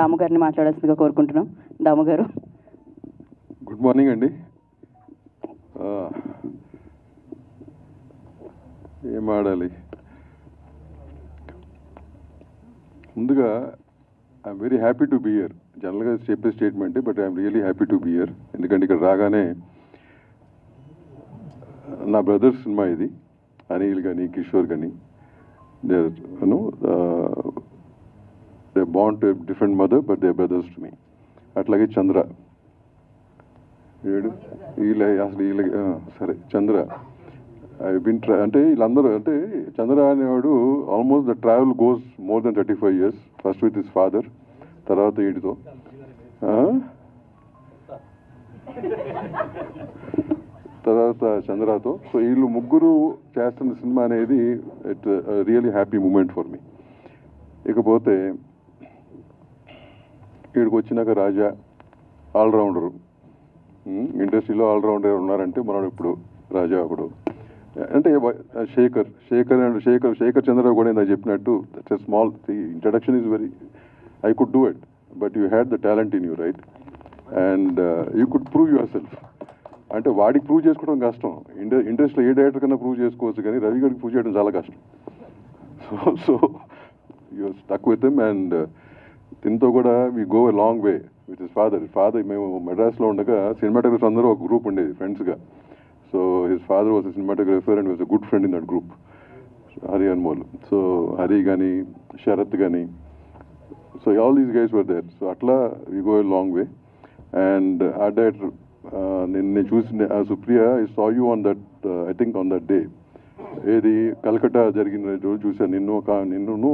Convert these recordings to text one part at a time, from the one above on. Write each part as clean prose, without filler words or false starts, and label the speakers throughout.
Speaker 1: దాము గారిని మాట్లాడాల్సిందిగా కోరుకుంటున్నాం. దాము గారు.
Speaker 2: గుడ్ మార్నింగ్ అండి. ఏం ఆడాలి? ముందుగా I'm very happy to be here. జనరల్గా చెప్పే statement, but I'm really happy to be here. ఎందుకంటే ఇక్కడ రాగానే నా బ్రదర్స్ సినిమా ఇది. అనిల్ కానీ కిషోర్ కానీ దే బాండ్ to different mother, but they brothers to me. అట్లాగే చంద్ర ఏడు అసలు సరే చంద్ర ఐ బిన్ అంటే వీళ్ళందరూ అంటే చంద్ర అనేవాడు almost the travel goes more than 35 years. First with his father, తర్వాత వీడితో, తర్వాత చంద్రతో. సో వీళ్ళు ముగ్గురు చేస్తున్న సినిమా అనేది it really happy moment for me. ఇకపోతే వీడికి వచ్చినాక రాజా ఆల్రౌండరు. ఇండస్ట్రీలో ఆల్రౌండర్ ఉన్నారంటే మనడు ఇప్పుడు రాజా ఒకడు. అంటే శేఖర్ చంద్ర కూడా నేను చెప్పినట్టు that's a small introduction is very I could do it, but you had the talent in you, right? And you could prove your self. అంటే వాడికి ప్రూవ్ చేసుకోవడం కష్టం. ఇండస్ట్రీలో ఏ డైరెక్టర్ కన్నా ప్రూవ్ చేసుకోవచ్చు, కానీ రవి గారికి ప్రూవ్ చేయడం చాలా కష్టం. So you stuck with him. And దీంతో కూడా we go a long way with his father. మేము మెడ్రాస్లో ఉండగా సినిమాటోగ్రఫర్స్ అందరూ ఒక గ్రూప్ ఉండేది ఫ్రెండ్స్గా. So his father was a cinematographer and was a good friend in that group, Hari Anmol. So Hari కానీ శరత్ కానీ, so all these guys were there. So అట్లా we go a long way. And ఆ డైరెక్టర్ నేను చూసిన Supriya, I saw you on that, I think on that day, ఏది కలకట్టా జరిగిన రోజు చూశాను నిన్ను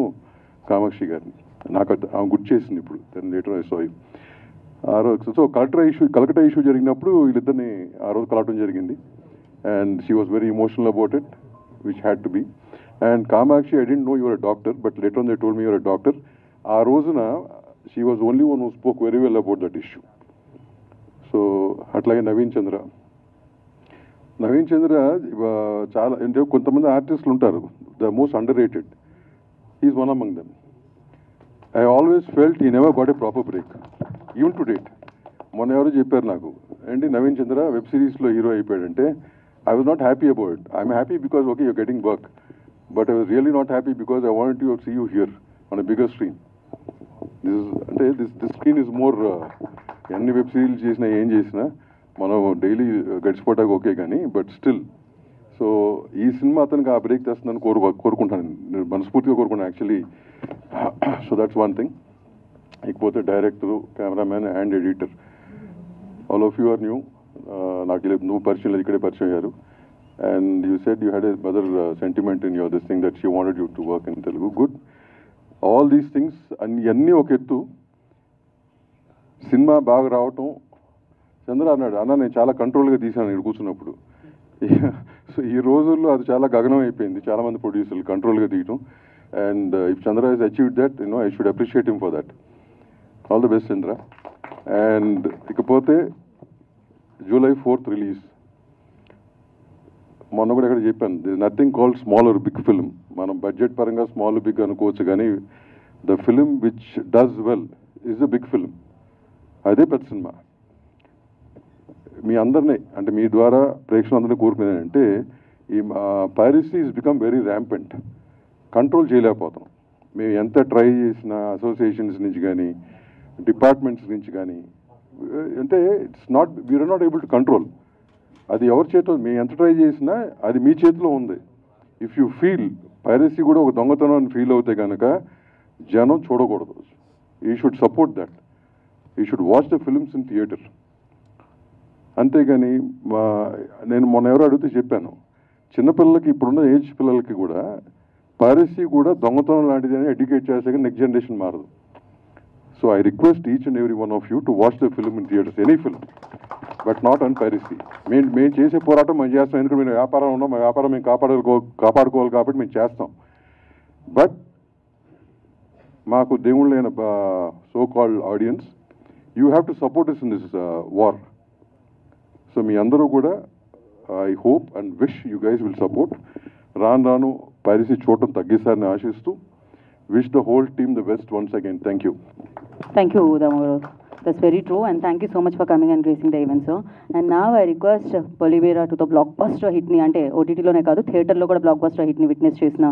Speaker 2: కామాక్షి గారిని. నాకు ఆమె గుర్తు చేసింది ఇప్పుడు. Then later I saw you ఆ రోజు. సో కలకట్టా ఇష్యూ జరిగినప్పుడు వీళ్ళిద్దరిని ఆ రోజు కలవటం జరిగింది. And she was very emotional about it, which had to be. And Kamakshi, I didn't know your a doctor, but later on they told me your a doctor. ఆ రోజున she was only one who spoke very well about that issue. So అట్లాగే నవీన్ చంద్ర చాలా అంటే కొంతమంది ఆర్టిస్టులు ఉంటారు, the most underrated. He's one among them. I always felt he never got a proper break even to date. మొన్న ఎవరు చెప్పారు నాకు, ఏంటి నవీన్ చంద్ర వెబ్ సిరీస్లో హీరో అయిపోయాడంటే, I was not happy about it. I'm happy because okay you're getting work, but I was really not happy because I want to see you here on a bigger screen. This screen is more. ఎన్ని web series చేసినా ఏం చేసినా మనం daily గడిచిపోటాక okay కానీ, but still. So ఈ cinema అతనికి ఆ బ్రేక్ తెస్తుందని కోరుకుంటాను, నేను మనస్ఫూర్తిగా కోరుకుంటాను actually. So that's one thing. ఇకపోతే director, cameraman and editor, all of you are new. నాకు నువ్వు పరిచయం లేదు, ఇక్కడే పరిచయం అయ్యారు. And you said you had a mother sentiment in your this thing that she wanted you to work in Telugu. Good. All these things అన్నీ ఒక ఎత్తు. సినిమా బాగా రావటం. చంద్ర అన్నాడు, అన్న నేను చాలా కంట్రోల్గా తీశాను ఇక్కడ కూర్చున్నప్పుడు. సో ఈ రోజుల్లో అది చాలా గగనం అయిపోయింది, చాలామంది ప్రొడ్యూసర్లు కంట్రోల్గా తీయటం. And if Chandra has achieved that, I should appreciate him for that. All the best Chandra. And ఇకపోతే July 4th రిలీజ్. మొన్న కూడా ఇక్కడ చెప్పాను, this nothing called small or big film. మనం బడ్జెట్ పరంగా స్మాల్ బిగ్ అనుకోవచ్చు, కానీ the film which does well is a big film. అదే పెద్ద సినిమా. మీ అందరినీ అంటే మీ ద్వారా ప్రేక్షకులందరినీ కోరుకునేది అంటే, ఈ piracy is become very rampant. Control చేయలేకపోతాం. మేము ఎంత ట్రై చేసినా అసోసియేషన్స్ నుంచి కానీ డిపార్ట్మెంట్స్ నుంచి కానీ, అంటే it's not, we are not able to control. అది ఎవరి చేతిలో, మేము ఎంత ట్రై చేసినా అది మీ చేతిలో ఉంది. ఇఫ్ యూ ఫీల్ పైరసీ కూడా ఒక దొంగతనం అని ఫీల్ అవుతే కనుక జనం చూడకూడదు. You should support that. You should watch the films in theatre. అంతేగాని నేను మొన్న ఎవరో అడిగితే చెప్పాను, చిన్నపిల్లలకి ఇప్పుడున్న ఏజ్ పిల్లలకి కూడా పైరసీ కూడా దొంగతనం లాంటిది అని ఎడ్యుకేట్ చేస్తే కానీ నెక్స్ట్ జనరేషన్ మారదు. So I request each and every one of you to watch the film in theatres, any film, but not on piracy. మేము చేసే పోరాటం మేము చేస్తాం, ఎందుకంటే మేము వ్యాపారం ఉన్నాం, మా వ్యాపారం మేము కాపాడుకోవాలి కాబట్టి మేము చేస్తాం. బట్ మాకు దేవుళ్ళైన so called audience, you have to support us in this war. So మీ అందరూ కూడా I hope and wish you guys will support. రాను పైరసీ చూడటం తగ్గిస్తారని ఆశిస్తూ, wish the whole team the best once again. Thank you.
Speaker 1: Thank you, Damagaru. That's very true, and thank you so much for coming and gracing the event, sir. And now I request Bolivera to the blockbuster hit ni, ante OTT lone kaadu theater lo kuda blockbuster hit ni witness chesina